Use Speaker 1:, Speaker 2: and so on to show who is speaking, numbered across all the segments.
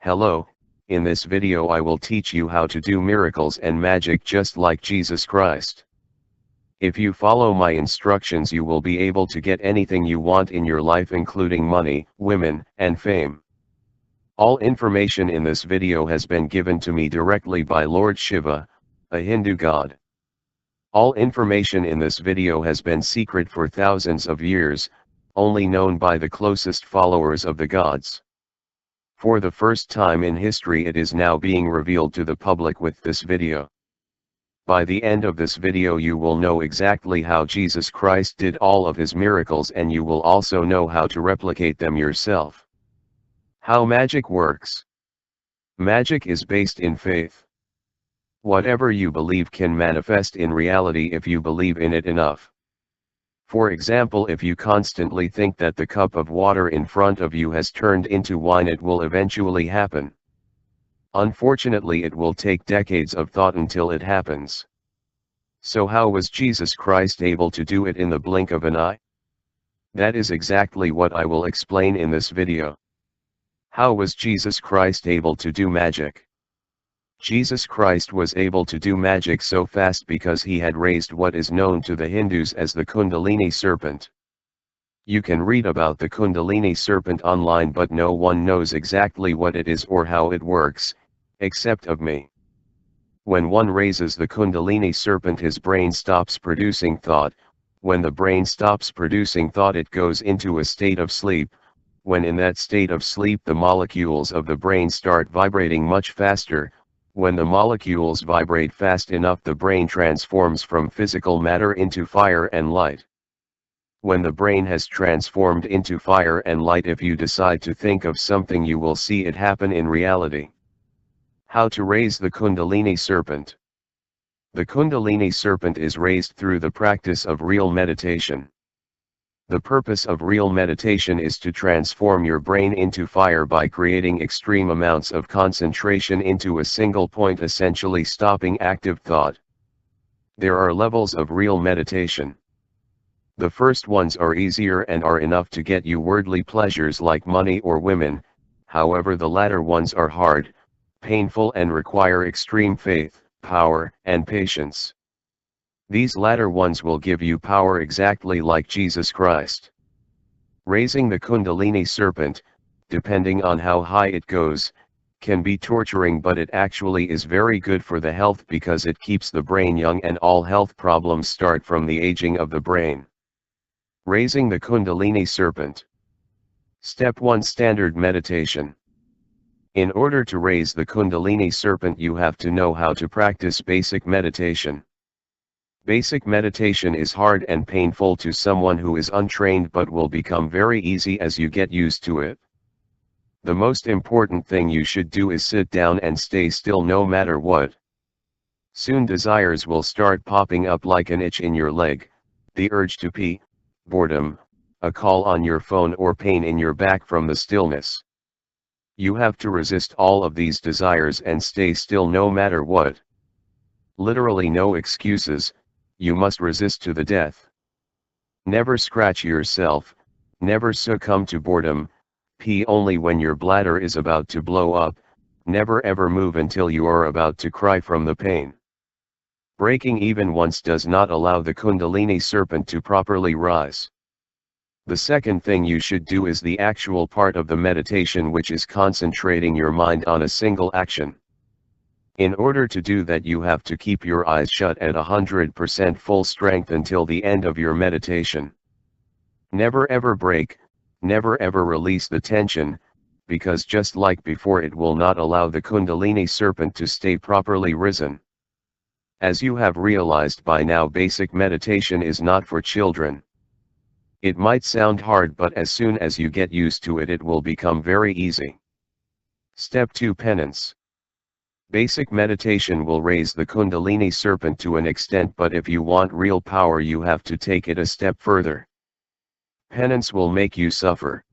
Speaker 1: Hello, in this video I will teach you how to do miracles and magic just like Jesus Christ. If you follow my instructions you will be able to get anything you want in your life including money, women, and fame. All information in this video has been given to me directly by Lord Shiva, a Hindu god. All information in this video has been secret for thousands of years, only known by the closest followers of the gods. For the first time in history it is now being revealed to the public with this video. By the end of this video you will know exactly how Jesus Christ did all of his miracles and you will also know how to replicate them yourself. How magic works. Magic is based in faith. Whatever you believe can manifest in reality if you believe in it enough. For example, if you constantly think that the cup of water in front of you has turned into wine, it will eventually happen. Unfortunately, it will take decades of thought until it happens. So how was Jesus Christ able to do it in the blink of an eye? That is exactly what I will explain in this video. How was Jesus Christ able to do magic? Jesus Christ was able to do magic so fast because he had raised what is known to the Hindus as the Kundalini serpent. You can read about the Kundalini serpent online, but no one knows exactly what it is or how it works, except of me. When one raises the Kundalini serpent, his brain stops producing thought. When the brain stops producing thought, it goes into a state of sleep. When in that state of sleep, the molecules of the brain start vibrating much faster. When the molecules vibrate fast enough, the brain transforms from physical matter into fire and light. When the brain has transformed into fire and light, if you decide to think of something, you will see it happen in reality. How to raise the Kundalini serpent? The Kundalini serpent is raised through the practice of real meditation. The purpose of real meditation is to transform your brain into fire by creating extreme amounts of concentration into a single point, essentially stopping active thought. There are levels of real meditation. The first ones are easier and are enough to get you worldly pleasures like money or women, however the latter ones are hard, painful and require extreme faith, power, and patience. These latter ones will give you power exactly like Jesus Christ. Raising the Kundalini serpent, depending on how high it goes, can be torturing, but it actually is very good for the health because it keeps the brain young and all health problems start from the aging of the brain. Raising the Kundalini serpent. Step 1: Standard meditation. In order to raise the Kundalini serpent, you have to know how to practice basic meditation. Basic meditation is hard and painful to someone who is untrained, but will become very easy as you get used to it. The most important thing you should do is sit down and stay still no matter what. Soon desires will start popping up like an itch in your leg, the urge to pee, boredom, a call on your phone, or pain in your back from the stillness. You have to resist all of these desires and stay still no matter what. Literally no excuses. You must resist to the death. Never scratch yourself, never succumb to boredom, pee only when your bladder is about to blow up, never ever move until you are about to cry from the pain. Breaking even once does not allow the Kundalini serpent to properly rise. The second thing you should do is the actual part of the meditation, which is concentrating your mind on a single action. In order to do that, you have to keep your eyes shut at 100% full strength until the end of your meditation. Never ever break, never ever release the tension, because just like before, it will not allow the Kundalini serpent to stay properly risen. As you have realized by now, basic meditation is not for children. It might sound hard, but as soon as you get used to it, it will become very easy. Step 2: Penance. Basic meditation will raise the Kundalini serpent to an extent, but if you want real power, you have to take it a step further. Penance will make you suffer.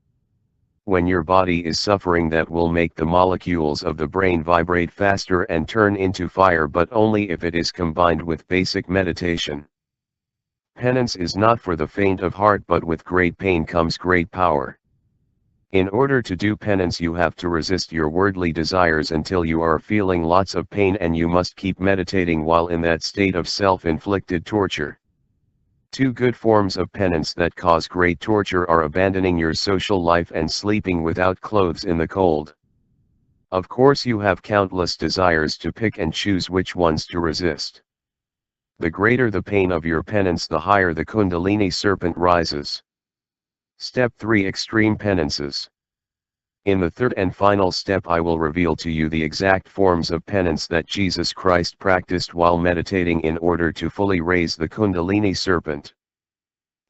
Speaker 1: When your body is suffering, that will make the molecules of the brain vibrate faster and turn into fire, but only if it is combined with basic meditation. Penance is not for the faint of heart, but with great pain comes great power. In order to do penance you have to resist your worldly desires until you are feeling lots of pain, and you must keep meditating while in that state of self-inflicted torture. Two good forms of penance that cause great torture are abandoning your social life and sleeping without clothes in the cold. Of course you have countless desires to pick and choose which ones to resist. The greater the pain of your penance, the higher the Kundalini serpent rises. Step 3: Extreme penances. In the third and final step I will reveal to you the exact forms of penance that Jesus Christ practiced while meditating in order to fully raise the Kundalini serpent.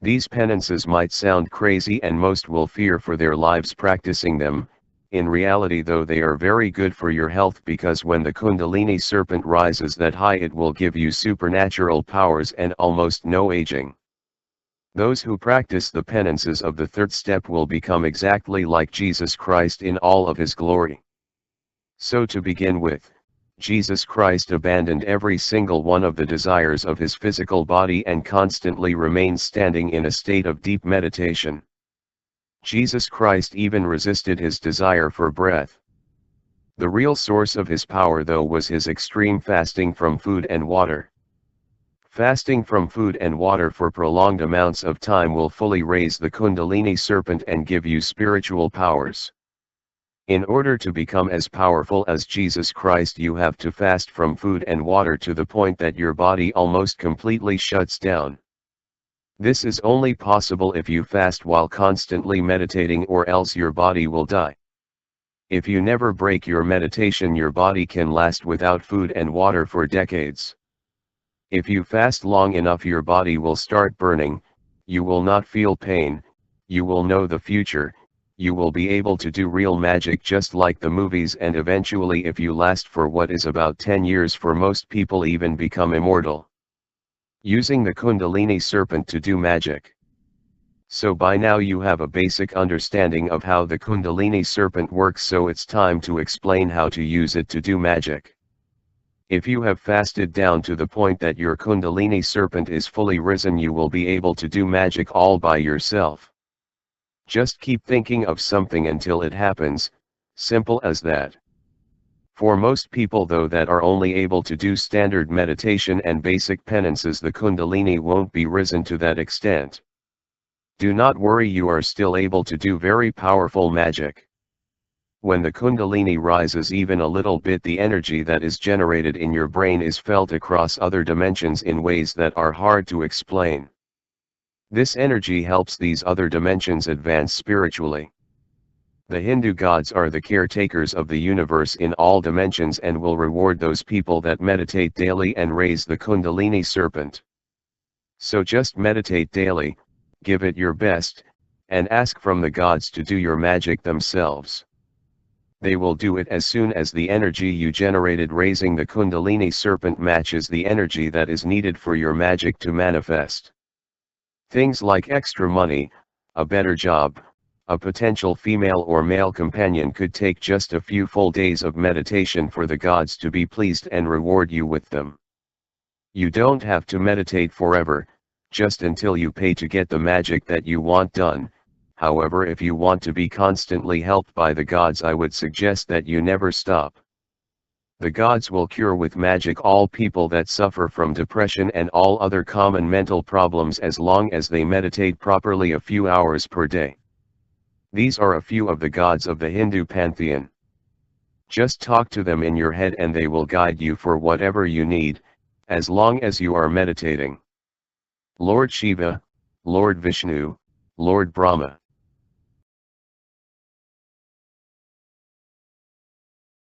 Speaker 1: These penances might sound crazy and most will fear for their lives practicing them. In reality though, they are very good for your health, because when the Kundalini serpent rises that high it will give you supernatural powers and almost no aging. Those who practice the penances of the third step will become exactly like Jesus Christ in all of his glory. So to begin with, Jesus Christ abandoned every single one of the desires of his physical body and constantly remained standing in a state of deep meditation. Jesus Christ even resisted his desire for breath. The real source of his power though was his extreme fasting from food and water. Fasting from food and water for prolonged amounts of time will fully raise the Kundalini serpent and give you spiritual powers. In order to become as powerful as Jesus Christ, you have to fast from food and water to the point that your body almost completely shuts down. This is only possible if you fast while constantly meditating, or else your body will die. If you never break your meditation, your body can last without food and water for decades. If you fast long enough, your body will start burning, you will not feel pain, you will know the future, you will be able to do real magic just like the movies, and eventually, if you last for what is about 10 years for most people, even become immortal. Using the Kundalini serpent to do magic. So by now you have a basic understanding of how the Kundalini serpent works, so it's time to explain how to use it to do magic. If you have fasted down to the point that your Kundalini serpent is fully risen, you will be able to do magic all by yourself. Just keep thinking of something until it happens, simple as that. For most people though that are only able to do standard meditation and basic penances, the Kundalini won't be risen to that extent. Do not worry, you are still able to do very powerful magic. When the Kundalini rises even a little bit, the energy that is generated in your brain is felt across other dimensions in ways that are hard to explain. This energy helps these other dimensions advance spiritually. The Hindu gods are the caretakers of the universe in all dimensions and will reward those people that meditate daily and raise the Kundalini serpent. So just meditate daily, give it your best, and ask from the gods to do your magic themselves. They will do it as soon as the energy you generated raising the Kundalini serpent matches the energy that is needed for your magic to manifest. Things like extra money, a better job, a potential female or male companion could take just a few full days of meditation for the gods to be pleased and reward you with them. You don't have to meditate forever, just until you pay to get the magic that you want done. However, if you want to be constantly helped by the gods, I would suggest that you never stop. The gods will cure with magic all people that suffer from depression and all other common mental problems as long as they meditate properly a few hours per day. These are a few of the gods of the Hindu pantheon. Just talk to them in your head and they will guide you for whatever you need, as long as you are meditating. Lord Shiva, Lord Vishnu, Lord Brahma.